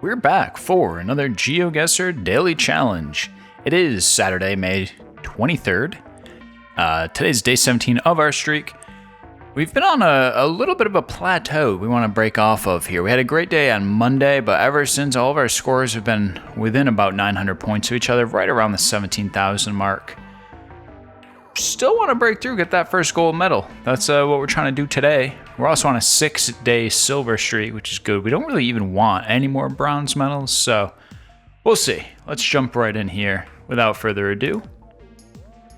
We're back for another Geoguessr Daily Challenge. It is Saturday, May 23rd. Today's day 17 of our streak. We've been on a little bit of a plateau we want to break off of here. We had a great day on Monday, but ever since, all of our scores have been within about 900 points of each other, right around the 17,000 mark. Still want to break through, get that first gold medal. That's what we're trying to do today. We're also on a 6-day silver streak, which is good. We don't really even want any more bronze medals, so we'll see. Let's jump right in here without further ado.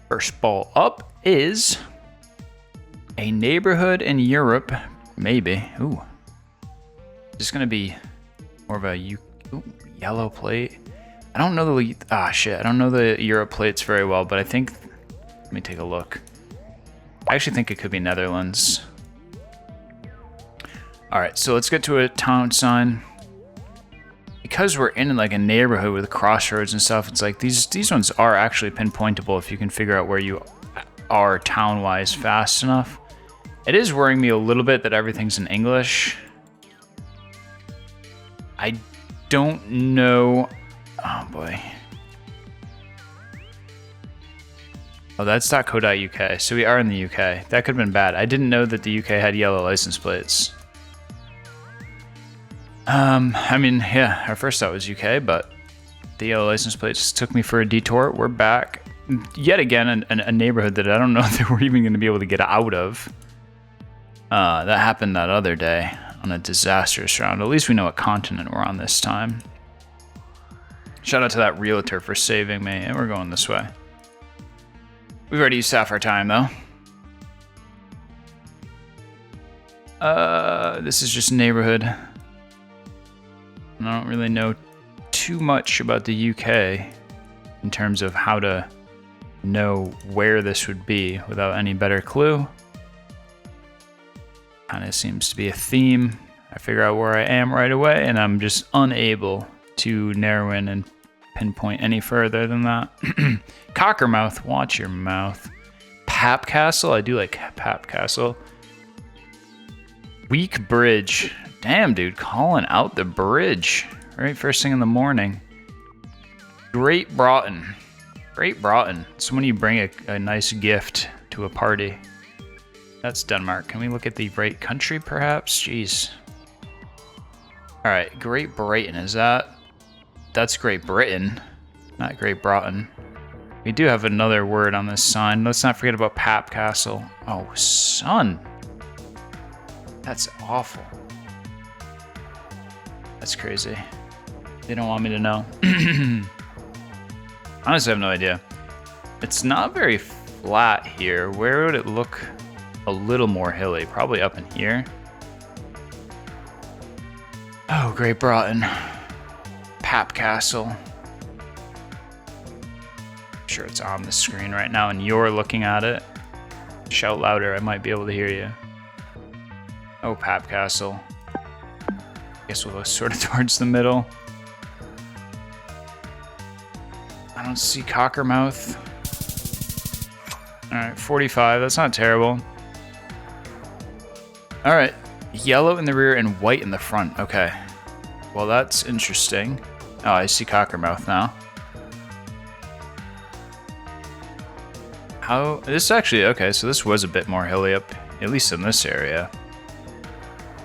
First ball up is a neighborhood in Europe, maybe. Ooh. Is this going to be more of a yellow plate? I don't know the... I don't know the Europe plates very well, but I think... Let me take a look. I actually think it could be Netherlands. Alright, so let's get to a town sign. Because we're in like a neighborhood with crossroads and stuff, it's like these ones are actually pinpointable if you can figure out where you are town-wise fast enough. It is worrying me a little bit that everything's in English. I don't know... Oh boy. Oh, that's .co.uk, so we are in the UK. That could have been bad. I didn't know that the UK had yellow license plates. I mean, yeah, our first thought was UK, but the yellow license plates took me for a detour. We're back. Yet again, a neighborhood that I don't know that we're even going to be able to get out of. That happened that other day on a disastrous round. At least we know what continent we're on this time. Shout out to that realtor for saving me, and we're going this way. We've already used half our time, though. This is just neighborhood. I don't really know too much about the UK in terms of how to know where this would be without any better clue. Kind of seems to be a theme. I figure out where I am right away, and I'm just unable to narrow in and pinpoint any further than that. Cockermouth, watch your mouth. Pap Castle, I do like Pap Castle. Weak Bridge. Damn, dude, calling out the bridge. Right, first thing in the morning. Great Broughton. Great Broughton. It's when you bring a nice gift to a party. That's Denmark. Can we look at the right country, perhaps? Jeez. Alright, Great Britain, is that... That's Great Britain, not Great Broughton. We do have another word on this sign. Let's not forget about Pap Castle. Oh, son. That's awful. That's crazy. They don't want me to know. Honestly, I have no idea. It's not very flat here. Where would it look a little more hilly? Probably up in here. Oh, Great Broughton. Pap Castle. I'm sure it's on the screen right now and you're looking at it. Shout louder, I might be able to hear you. Oh, Pap Castle. Guess we'll go sort of towards the middle. I don't see Cockermouth. Alright, 45, that's not terrible. Alright, yellow in the rear and white in the front, okay. Well, that's interesting. Oh, I see Cockermouth now. How... This actually... Okay, so this was a bit more hilly up, at least in this area.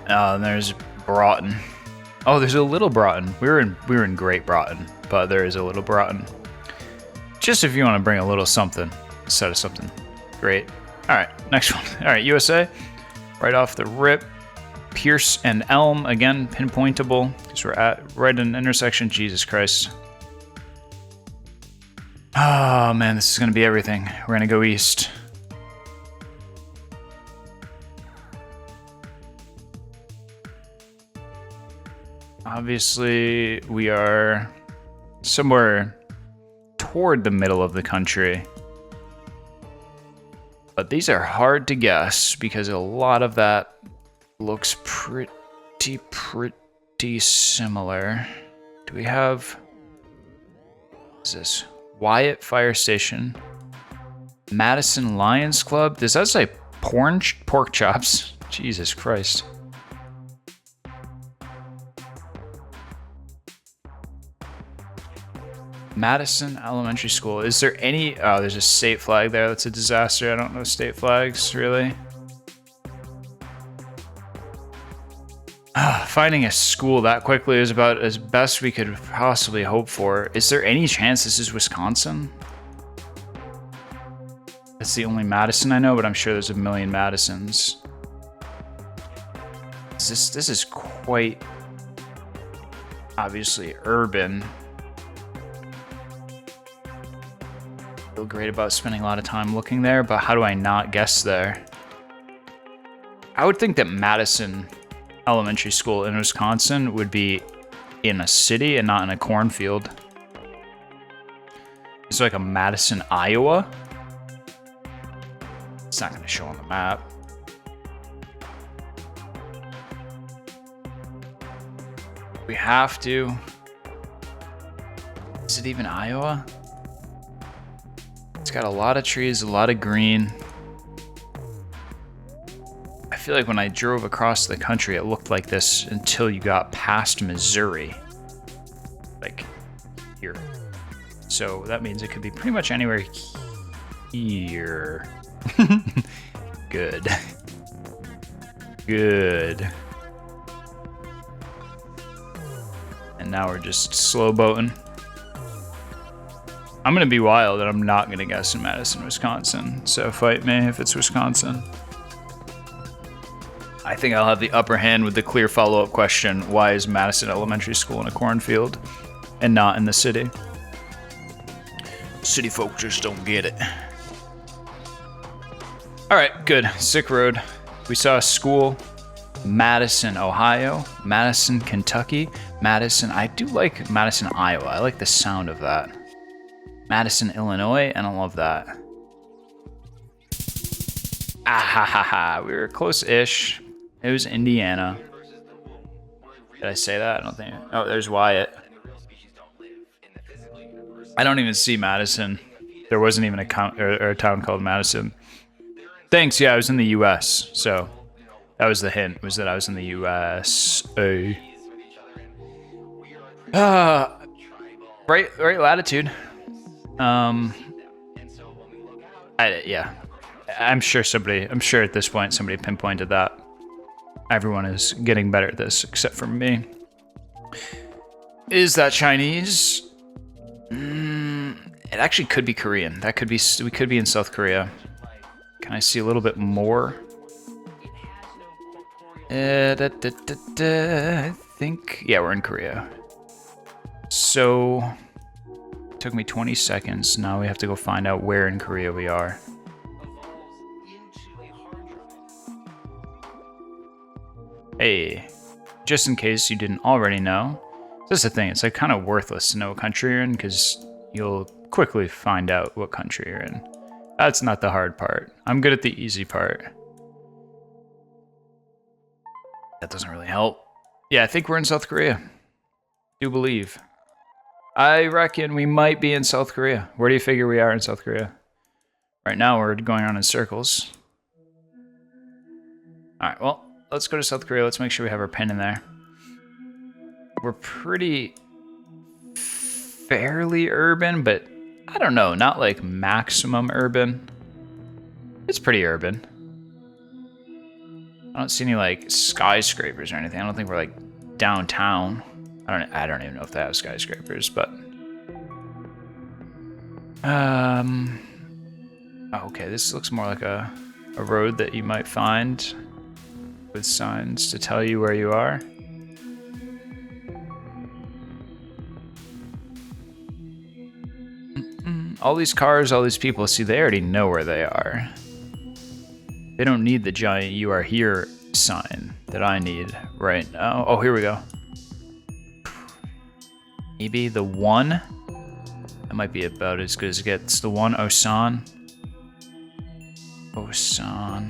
And there's Broughton. Oh, there's a little Broughton. We were in Great Broughton, but there is a little Broughton. Just if you want to bring a little something instead of something great. Alright, next one. Alright, USA. Right off the rip. Pierce and Elm, again, pinpointable, because we're at right in an intersection. Jesus Christ. Oh, man, this is going to be everything. We're going to go east. Obviously, we are somewhere toward the middle of the country. But these are hard to guess, because a lot of that looks pretty similar. Do we have... What is this? Wyatt Fire Station. Madison Lions Club. Does that say pork chops? Jesus Christ. Madison Elementary School. Is there any... Oh, there's a state flag there. That's a disaster. I don't know state flags, really. Finding a school that quickly is about as best we could possibly hope for. Is there any chance this is Wisconsin? That's the only Madison I know, but I'm sure there's a million Madisons. This is quite obviously urban. I feel great about spending a lot of time looking there, but how do I not guess there? I would think that Madison Elementary School in Wisconsin would be in a city and not in a cornfield. It's like a Madison, Iowa. It's not going to show on the map. We have to. Is it even Iowa? It's got a lot of trees, a lot of green. I feel like when I drove across the country, it looked like this until you got past Missouri. Like here. So that means it could be pretty much anywhere here. Good. Good. And now we're just slow boating. I'm gonna be wild and I'm not gonna guess in Madison, Wisconsin. So fight me if it's Wisconsin. I think I'll have the upper hand with the clear follow-up question. Why is Madison Elementary School in a cornfield and not in the city? City folk just don't get it. All right, good. Sick road. We saw a school. Madison, Ohio. Madison, Kentucky. Madison. I do like Madison, Iowa. I like the sound of that. Madison, Illinois. I don't love that. Ah ha ha ha. We were close-ish. It was Indiana. Did I say that? I don't think. Oh, there's Wyatt. I don't even see Madison. There wasn't even a town called Madison. Thanks. Yeah, I was in the U.S. So that was the hint. Was that I was in the USA. Right latitude. Yeah. I'm sure at this point somebody pinpointed that. Everyone is getting better at this except for me. Is that Chinese? It actually could be Korean. That could be. We could be in South Korea. Can I see a little bit more? I think. Yeah, we're in Korea. So it took me 20 seconds. Now we have to go find out where in Korea we are. Hey, just in case you didn't already know, that's the thing. It's like kind of worthless to know what country you're in because you'll quickly find out what country you're in. That's not the hard part. I'm good at the easy part. That doesn't really help. Yeah, I think we're in South Korea. Do believe. I reckon we might be in South Korea. Where do you figure we are in South Korea? Right now we're going around in circles. All right, well, let's go to South Korea. Let's make sure we have our pin in there. We're pretty fairly urban, but I don't know, not like maximum urban. It's pretty urban. I don't see any like skyscrapers or anything. I don't think we're like downtown. I don't even know if they have skyscrapers, but okay, this looks more like a road that you might find with signs to tell you where you are. All these cars, all these people, see, they already know where they are. They don't need the giant "You Are Here" sign that I need right now. Oh, here we go. Maybe the one? That might be about as good as it gets. The one, Osan. Osan.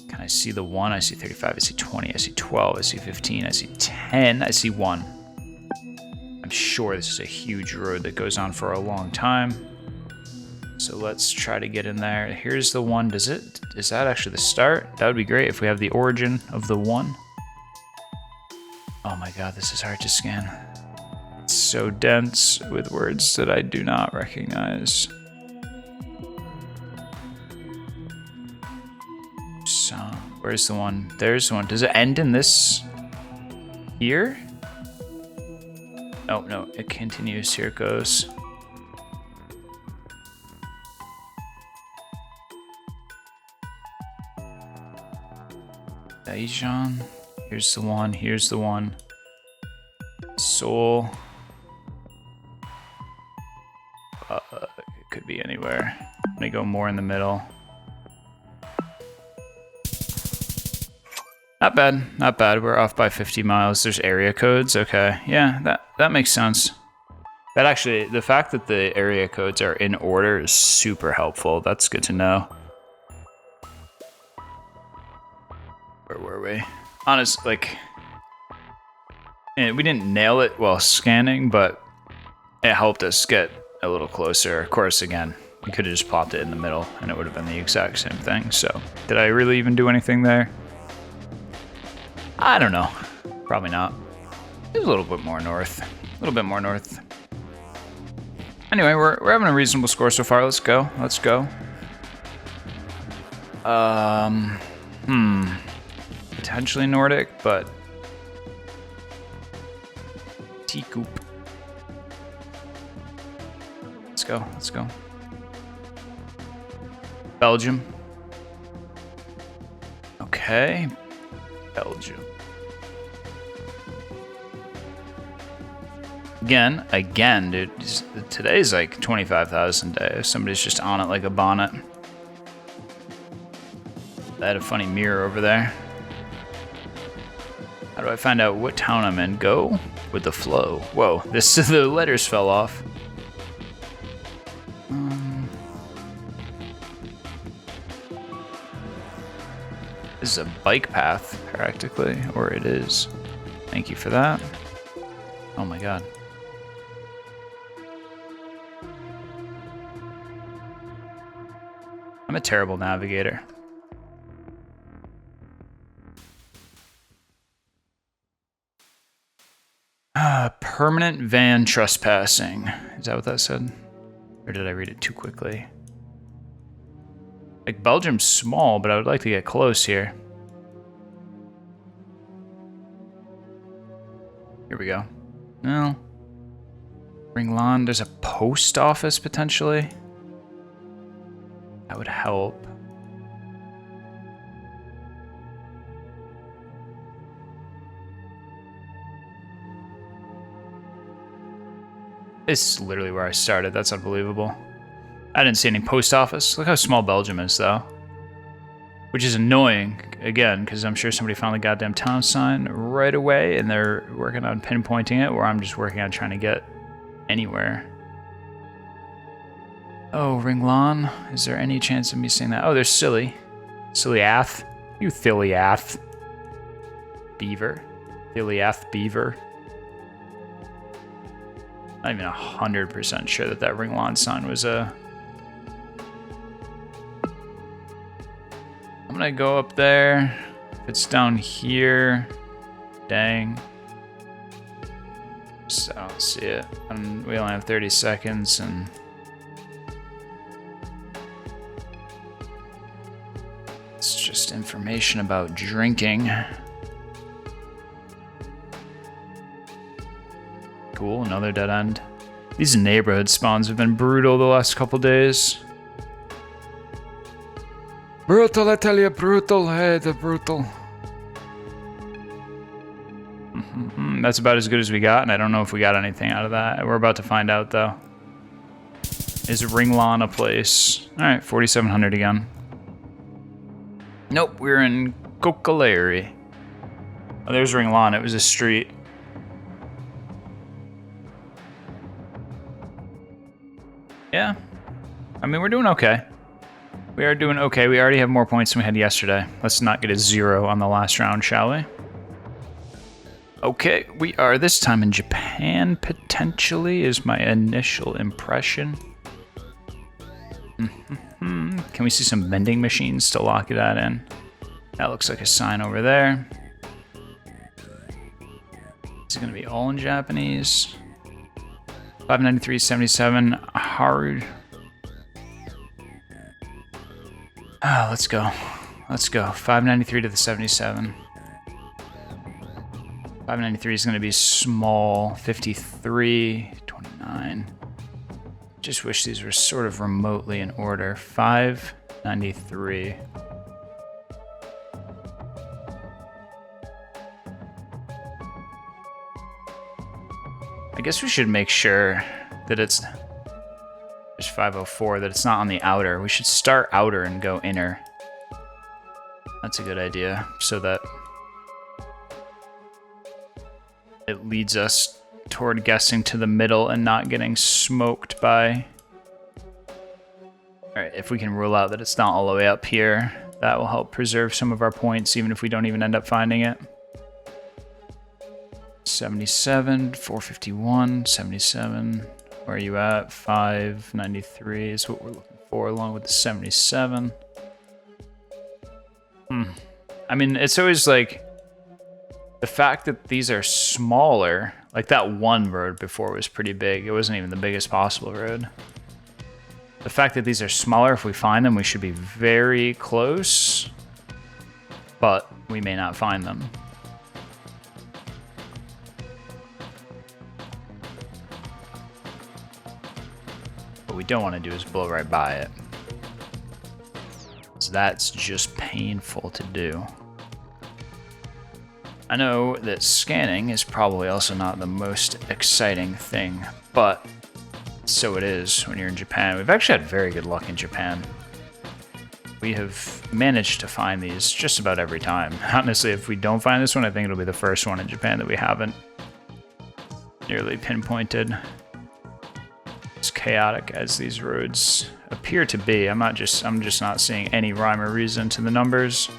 Can I see the one? I see 35, I see 20, I see 12, I see 15, I see 10, I see 1. I'm sure this is a huge road that goes on for a long time. So let's try to get in there. Here's the one. Is that actually the start? That would be great if we have the origin of the one. Oh my god, this is hard to scan. so dense with words that I do not recognize. So, where's the one? There's the one. Does it end in this here? Oh, no, it continues. Here it goes. Daejeon. Here's the one. Here's the one. Seoul. It could be anywhere. I'm gonna go more in the middle. Not bad, not bad. We're off by 50 miles. There's area codes. Okay, yeah, that makes sense. That actually, the fact that the area codes are in order is super helpful. That's good to know. Where were we? Honestly, like, we didn't nail it while scanning, but it helped us get a little closer. Of course, again, we could have just plopped it in the middle and it would have been the exact same thing. So, did I really even do anything there? I don't know. Probably not. It was a little bit more north. A little bit more north. Anyway, we're having a reasonable score so far. Let's go. Let's go. Potentially Nordic, but Teacoop. Let's go. Let's go. Belgium. Okay. Belgium. Again, dude. Today's like 25,000 a day. Somebody's just on it like a bonnet. I had a funny mirror over there. How do I find out what town I'm in? Go with the flow. Whoa, the letters fell off. This is a bike path, practically, or it is. Thank you for that. Oh my god. I'm a terrible navigator. Permanent van trespassing. Is that what that said? Or did I read it too quickly? Like, Belgium's small, but I would like to get close here. Here we go. No. Ringlan, there's a post office potentially. That would help. This is literally where I started. That's unbelievable. I didn't see any post office. Look how small Belgium is, though. Which is annoying, again, because I'm sure somebody found the goddamn town sign right away, and they're working on pinpointing it, where I'm just working on trying to get anywhere. Oh, Ringlan. Is there any chance of me seeing that? Oh, there's Silly. Silly-ath. You Thilly-ath. Beaver. Thilly-ath Beaver. Not even 100% sure that Ringlan sign was a... I'm gonna go up there. If it's down here, dang. Just, I don't see it. We only have 30 seconds, and it's just information about drinking. Cool, another dead end. These neighborhood spawns have been brutal the last couple days. Brutal, I tell you, brutal. Hey, the brutal. That's about as good as we got, and I don't know if we got anything out of that. We're about to find out, though. Is Ringlan a place? Alright, 4,700 again. Nope, we're in Kokalari. Oh, there's Ringlan. It was a street. Yeah. I mean, we're doing okay. We are doing okay. We already have more points than we had yesterday. Let's not get a 0 on the last round, shall we? Okay, we are this time in Japan, potentially, is my initial impression. Can we see some vending machines to lock that in? That looks like a sign over there. Is it going to be all in Japanese? 593, 77. Hard. Oh, let's go. Let's go. 593 to the 77. 593 is going to be small. 53, 29. Just wish these were sort of remotely in order. 593. I guess we should make sure that it's... There's 504, that it's not on the outer. We should start outer and go inner. That's a good idea, so that it leads us toward guessing to the middle and not getting smoked by... Alright, if we can rule out that it's not all the way up here, that will help preserve some of our points, even if we don't even end up finding it. 77, 451, 77. Where are you at? 593 is what we're looking for, along with the 77. I mean, it's always like the fact that these are smaller. Like that one road before was pretty big. It wasn't even the biggest possible road. The fact that these are smaller, if we find them, we should be very close, but we may not find them. What we don't want to do is blow right by it. So that's just painful to do. I know that scanning is probably also not the most exciting thing, but so it is when you're in Japan. We've actually had very good luck in Japan. We have managed to find these just about every time. Honestly, if we don't find this one, I think it'll be the first one in Japan that we haven't nearly pinpointed. As chaotic as these roads appear to be, I'm just not seeing any rhyme or reason to the numbers.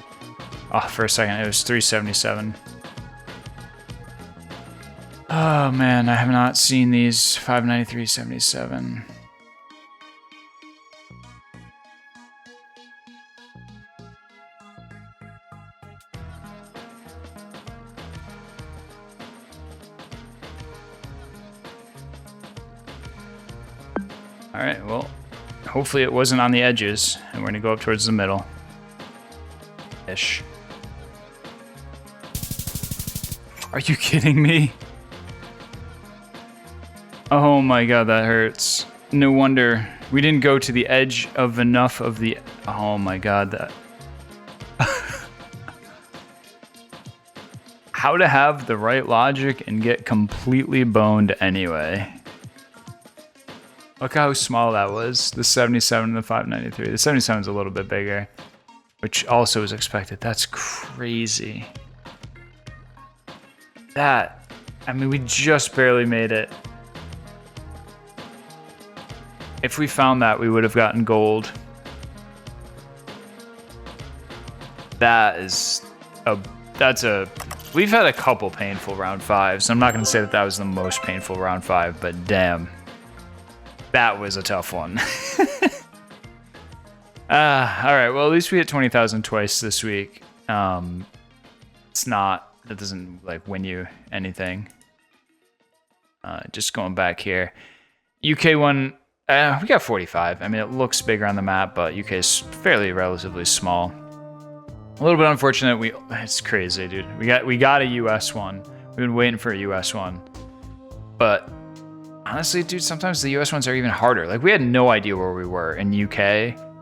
Oh, for a second it was 377. Oh man, I have not seen these. 593, 77. Alright, well, hopefully it wasn't on the edges, and we're gonna go up towards the middle. Ish. Are you kidding me? Oh my god, that hurts. No wonder we didn't go to the edge of enough of the... Oh my god, that... How to have the right logic and get completely boned anyway. Look how small that was. The 77 and the 593. The 77 is a little bit bigger, which also was expected. That's crazy. That... I mean, we just barely made it. If we found that, we would have gotten gold. That's a... We've had a couple painful round fives. I'm not going to say that that was the most painful round five, but damn. That was a tough one. Alright, well, at least we hit 20,000 twice this week. It's not... That doesn't, like, win you anything. Just going back here. UK one... we got 45. I mean, it looks bigger on the map, but UK is fairly relatively small. A little bit unfortunate. It's crazy, dude. We got a US one. We've been waiting for a US one. But honestly, dude, sometimes the US ones are even harder. Like, we had no idea where we were in UK,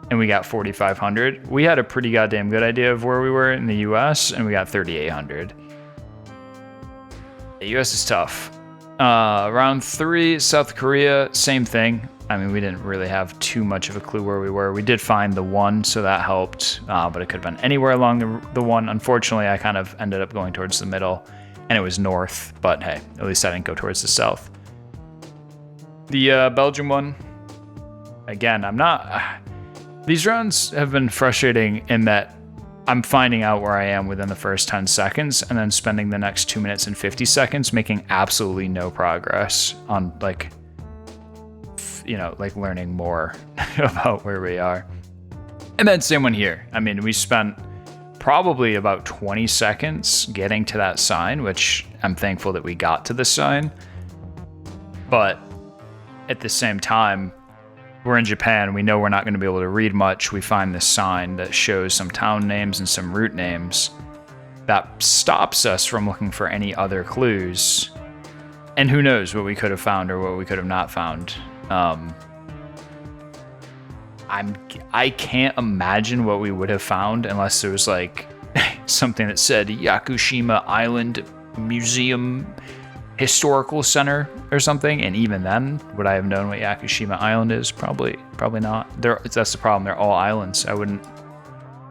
and we got 4,500. We had a pretty goddamn good idea of where we were in the US, and we got 3,800. The US is tough. Round 3, South Korea, same thing. I mean, we didn't really have too much of a clue where we were. We did find the 1, so that helped, but it could have been anywhere along the 1. Unfortunately, I kind of ended up going towards the middle, and it was north, but hey, at least I didn't go towards the south. The Belgium one, again, I'm not... These rounds have been frustrating in that I'm finding out where I am within the first 10 seconds and then spending the next 2 minutes and 50 seconds making absolutely no progress on, like... You know, like learning more about where we are. And then same one here. I mean, we spent probably about 20 seconds getting to that sign, which I'm thankful that we got to the sign. But at the same time, we're in Japan. We know we're not going to be able to read much. We find this sign that shows some town names and some route names. That stops us from looking for any other clues. And who knows what we could have found or what we could have not found. I can't imagine what we would have found unless there was like something that said Yakushima Island Museum Historical Center or something. And even then, would I have known what Yakushima Island is? Probably not. That's the problem. They're all islands. I'm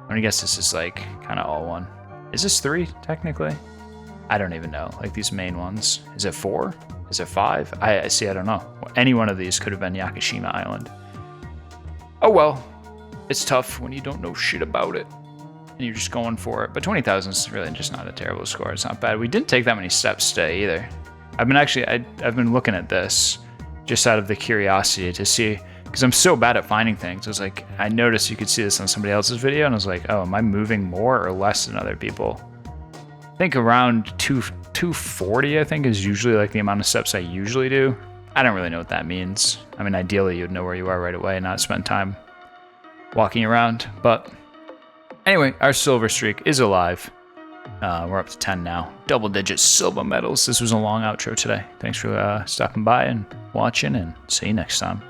gonna guess this is like kind of all one. Is this 3 technically? I don't even know. Like these main ones. Is it 4? Is it 5? I see. I don't know. Any one of these could have been Yakushima Island. Oh well, it's tough when you don't know shit about it and you're just going for it. But 20,000 is really just not a terrible score. It's not bad. We didn't take that many steps today either. I've been looking at this just out of the curiosity to see, because I'm so bad at finding things. I was like, I noticed you could see this on somebody else's video, and I was like, oh, am I moving more or less than other people? I think around 240, I think, is usually like the amount of steps I usually do. I don't really know what that means. I mean, ideally, you'd know where you are right away and not spend time walking around. But anyway, our silver streak is alive. We're up to 10 now. Double-digit silver medals. This was a long outro today. Thanks for stopping by and watching, and see you next time.